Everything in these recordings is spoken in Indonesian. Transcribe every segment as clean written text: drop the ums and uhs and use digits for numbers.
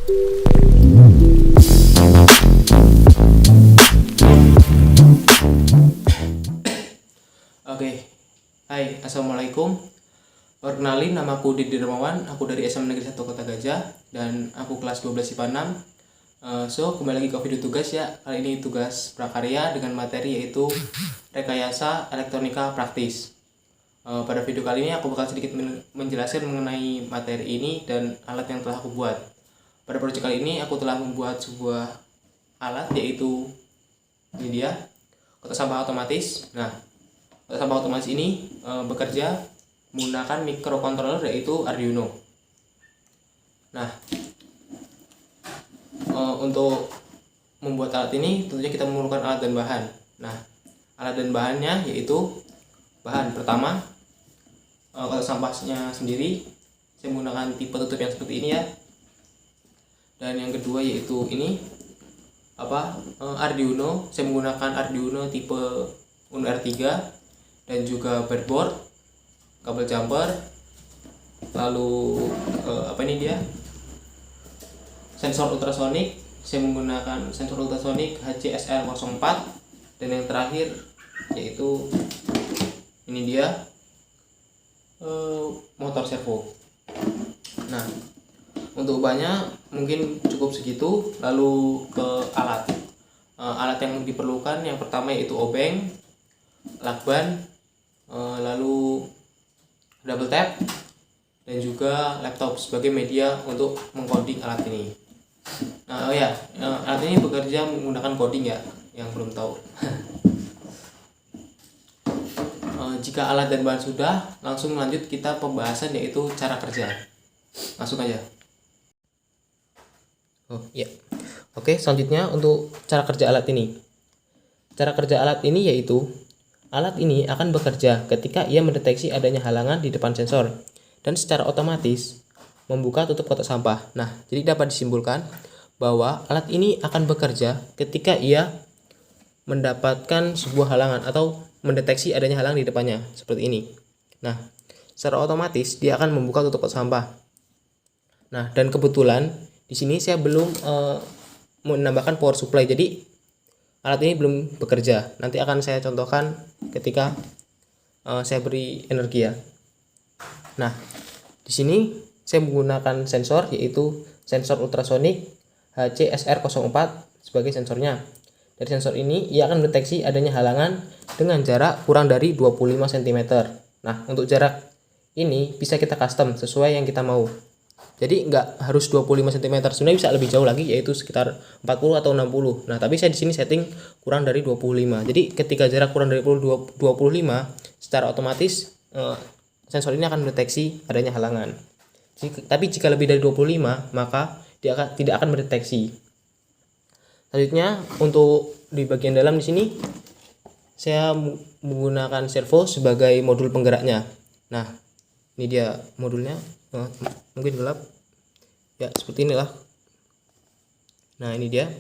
Oke, hai, assalamualaikum. Perkenalin, nama aku Didi Dermawan, aku dari SMA Negeri 1 Kota Gajah, dan aku kelas 12 IPA 6. Kembali lagi ke video tugas ya. Kali ini tugas prakarya dengan materi yaitu rekayasa elektronika praktis. Pada video kali ini aku bakal sedikit menjelaskan mengenai materi ini dan alat yang telah aku buat. Pada proyek kali ini aku telah membuat sebuah alat yaitu ini dia, kotak sampah otomatis. Nah, kotak sampah otomatis ini bekerja menggunakan microcontroller yaitu Arduino. Nah, untuk membuat alat ini tentunya kita memerlukan alat dan bahan. Nah, alat dan bahannya yaitu bahan pertama kotak sampahnya sendiri, saya menggunakan tipe tutup yang seperti ini ya. Dan yang kedua yaitu ini Arduino, saya menggunakan Arduino tipe Uno R3 dan juga breadboard, kabel jumper, lalu ini dia sensor ultrasonik, saya menggunakan sensor ultrasonik HCSR04, dan yang terakhir yaitu ini dia motor servo. Nah, untuk bahannya mungkin cukup segitu. Lalu ke alat yang diperlukan, yang pertama yaitu obeng, lakban, lalu double tap, dan juga laptop sebagai media untuk mengcoding alat ini. Nah, alat ini bekerja menggunakan coding ya, yang belum tahu. Jika alat dan bahan sudah, langsung lanjut kita pembahasan yaitu cara kerja. Langsung aja. Oke, selanjutnya untuk cara kerja alat ini. Cara kerja alat ini yaitu alat ini akan bekerja ketika ia mendeteksi adanya halangan di depan sensor dan secara otomatis membuka tutup kotak sampah. Nah, jadi dapat disimpulkan bahwa alat ini akan bekerja ketika ia mendapatkan sebuah halangan atau mendeteksi adanya halangan di depannya seperti ini. Nah, secara otomatis dia akan membuka tutup kotak sampah. Nah, dan kebetulan di sini saya belum menambahkan power supply, jadi alat ini belum bekerja. Nanti akan saya contohkan ketika saya beri energi ya. Nah, di sini saya menggunakan sensor yaitu sensor ultrasonik HCSR04 sebagai sensornya. Dari sensor ini ia akan mendeteksi adanya halangan dengan jarak kurang dari 25 cm. Nah, untuk jarak ini bisa kita custom sesuai yang kita mau. Jadi nggak harus 25 cm, sebenarnya bisa lebih jauh lagi yaitu sekitar 40 atau 60. Nah, tapi saya di sini setting kurang dari 25. Jadi ketika jarak kurang dari 25, secara otomatis sensor ini akan mendeteksi adanya halangan. Tapi jika lebih dari 25, maka dia tidak akan mendeteksi. Selanjutnya untuk di bagian dalam di sini saya menggunakan servo sebagai modul penggeraknya. Nah, ini dia modulnya. Mungkin gelap ya, seperti inilah. Nah, ini dia.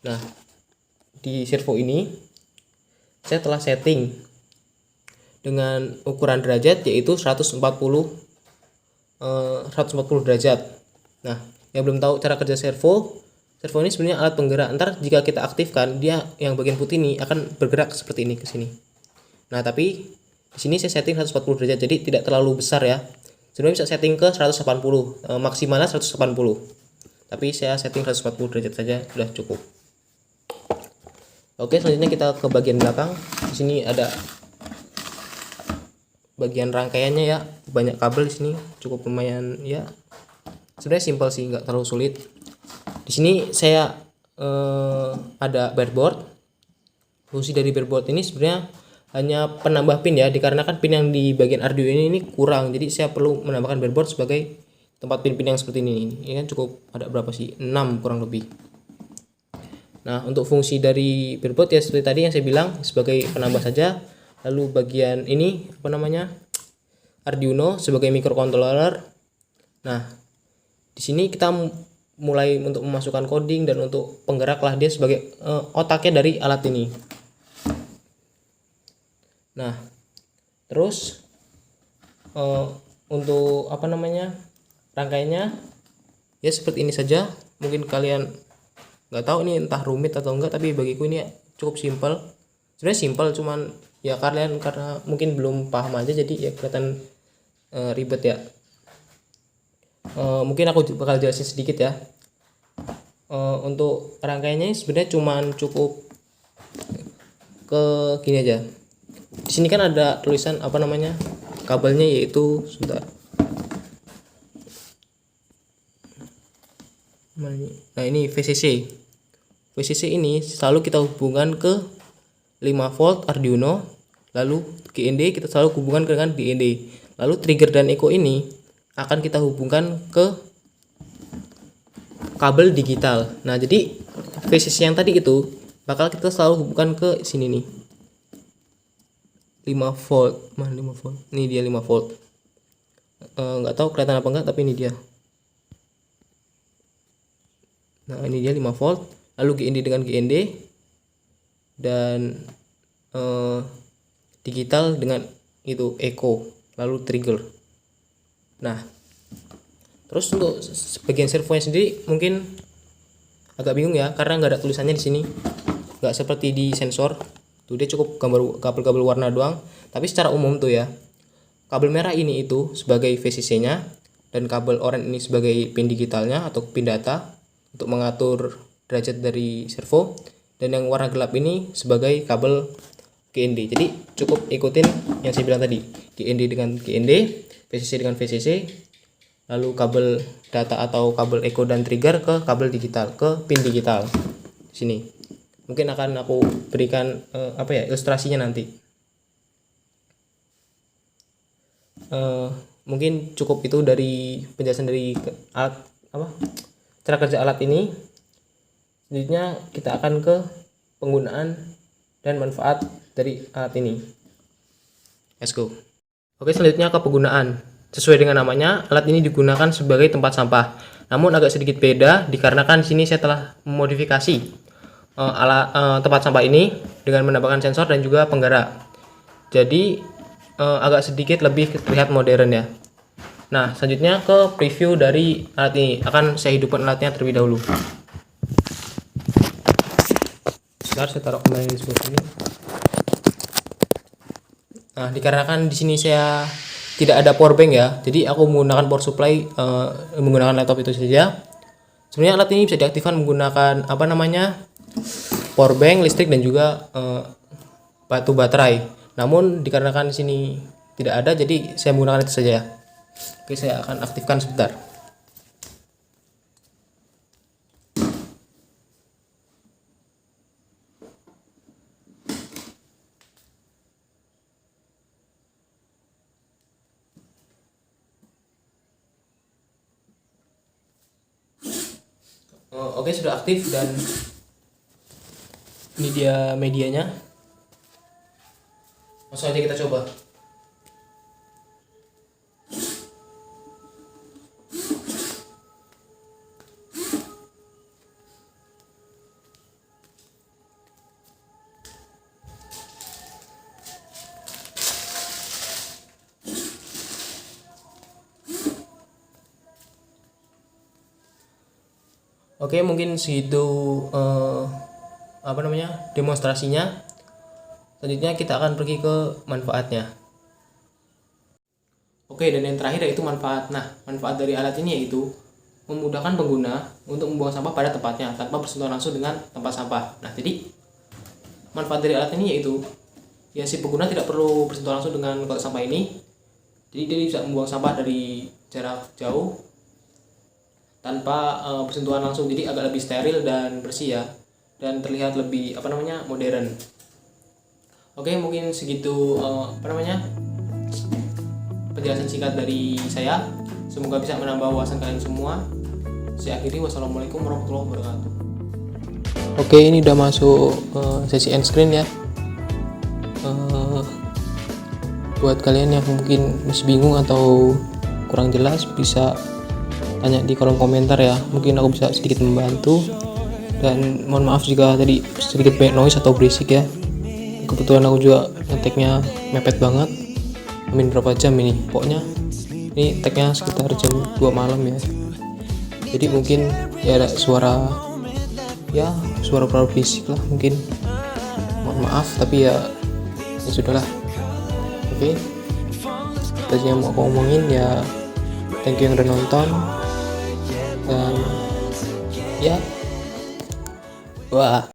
Nah, di servo ini saya telah setting dengan ukuran derajat yaitu 140 derajat. Nah, yang belum tahu cara kerja servo ini sebenarnya alat penggerak. Ntar jika kita aktifkan, dia yang bagian putih ini akan bergerak seperti ini ke sini. Nah, tapi di sini saya setting 140 derajat, jadi tidak terlalu besar ya. Sebenarnya bisa setting ke 180, maksimalnya 180. Tapi saya setting 140 derajat saja sudah cukup. Oke, selanjutnya kita ke bagian belakang. Di sini ada bagian rangkaiannya ya, banyak kabel di sini, cukup lumayan ya. Sebenarnya simpel sih, nggak terlalu sulit. Di sini saya ada breadboard. Fungsi dari breadboard ini sebenarnya hanya penambah pin ya, dikarenakan pin yang di bagian Arduino ini kurang, jadi saya perlu menambahkan breadboard sebagai tempat pin-pin yang seperti ini. Ini kan cukup ada berapa sih? 6 kurang lebih. Nah, untuk fungsi dari breadboard ya seperti tadi yang saya bilang, sebagai penambah saja. Lalu bagian ini Arduino sebagai microcontroller. Nah, di sini kita mulai untuk memasukkan coding dan untuk penggerak lah, dia sebagai otaknya dari alat ini. Nah, terus untuk rangkaiannya Ya seperti ini saja. Mungkin kalian nggak tahu ini entah rumit atau enggak, tapi bagiku ini cukup simpel. Sebenarnya simpel, cuman ya kalian karena mungkin belum paham aja jadi ya kelihatan ribet ya. Mungkin aku bakal jelasin sedikit ya. Untuk rangkaiannya sebenarnya cuman cukup ke gini aja. Di sini kan ada tulisan apa namanya kabelnya, yaitu sebentar. Nah ini VCC. VCC ini selalu kita hubungkan ke 5 volt Arduino, lalu GND kita selalu hubungkan dengan GND. Lalu trigger dan echo ini akan kita hubungkan ke kabel digital. Nah jadi VCC yang tadi itu bakal kita selalu hubungkan ke sini nih, 5 volt. Mana 5 volt? Ini dia 5 volt. Nggak tahu kelihatan apa enggak, tapi ini dia. Nah ini dia 5 volt, lalu GND dengan GND, dan digital dengan itu echo, lalu trigger. Nah terus untuk bagian servonya sendiri mungkin agak bingung ya, karena nggak ada tulisannya di sini, nggak seperti di sensor tuh, dia cukup gambar kabel-kabel warna doang. Tapi secara umum tuh ya, kabel merah ini itu sebagai VCC nya, dan kabel oranye ini sebagai pin digitalnya atau pin data untuk mengatur derajat dari servo, dan yang warna gelap ini sebagai kabel GND. Jadi cukup ikutin yang saya bilang tadi, GND dengan GND, VCC dengan VCC, lalu kabel data atau kabel echo dan trigger ke kabel digital, ke pin digital sini. Mungkin akan aku berikan ilustrasinya nanti. Mungkin cukup itu dari penjelasan dari alat cara kerja alat ini. Selanjutnya kita akan ke penggunaan dan manfaat dari alat ini. Let's go. Oke, selanjutnya ke penggunaan. Sesuai dengan namanya, alat ini digunakan sebagai tempat sampah. Namun agak sedikit beda dikarenakan di sini saya telah memodifikasi tempat sampah ini dengan menambahkan sensor dan juga penggerak. Jadi agak sedikit lebih terlihat modern ya. Nah, selanjutnya ke preview dari alat ini. Akan saya hidupkan alatnya terlebih dahulu. Sebentar, saya taruh kembali di sebelah sini. Nah, dikarenakan di sini saya tidak ada power bank ya, jadi aku menggunakan power supply, menggunakan laptop itu saja. Sebenarnya alat ini bisa diaktifkan menggunakan power bank, listrik, dan juga batu baterai. Namun dikarenakan di sini tidak ada, jadi saya menggunakan itu saja. Oke, saya akan aktifkan sebentar. Oke, sudah aktif dan ini dia medianya. Langsung aja kita coba. Oke, mungkin segitu demonstrasinya. Selanjutnya kita akan pergi ke manfaatnya. Oke, dan yang terakhir yaitu manfaat. Nah, manfaat dari alat ini yaitu memudahkan pengguna untuk membuang sampah pada tempatnya tanpa bersentuhan langsung dengan tempat sampah. Nah, jadi manfaat dari alat ini yaitu ya si pengguna tidak perlu bersentuhan langsung dengan kotak sampah ini. Jadi dia bisa membuang sampah dari jarak jauh tanpa bersentuhan langsung, jadi agak lebih steril dan bersih ya, dan terlihat lebih modern. Oke, mungkin segitu penjelasan singkat dari saya. Semoga bisa menambah wawasan kalian semua. Saya akhiri, wassalamualaikum warahmatullahi wabarakatuh. Oke, ini udah masuk sesi end screen ya. Buat kalian yang mungkin masih bingung atau kurang jelas, bisa tanya di kolom komentar ya, mungkin aku bisa sedikit membantu. Dan mohon maaf jika tadi sedikit banyak noise atau berisik ya, kebetulan aku juga ngeteknya mepet banget. Berapa jam ini, pokoknya ini tagnya sekitar jam 2 malam ya. Jadi mungkin ya ada suara berisik lah mungkin, mohon maaf, tapi ya sudahlah. Oke, tadi yang mau aku ngomongin ya, thank you yang udah nonton, dan ya wah.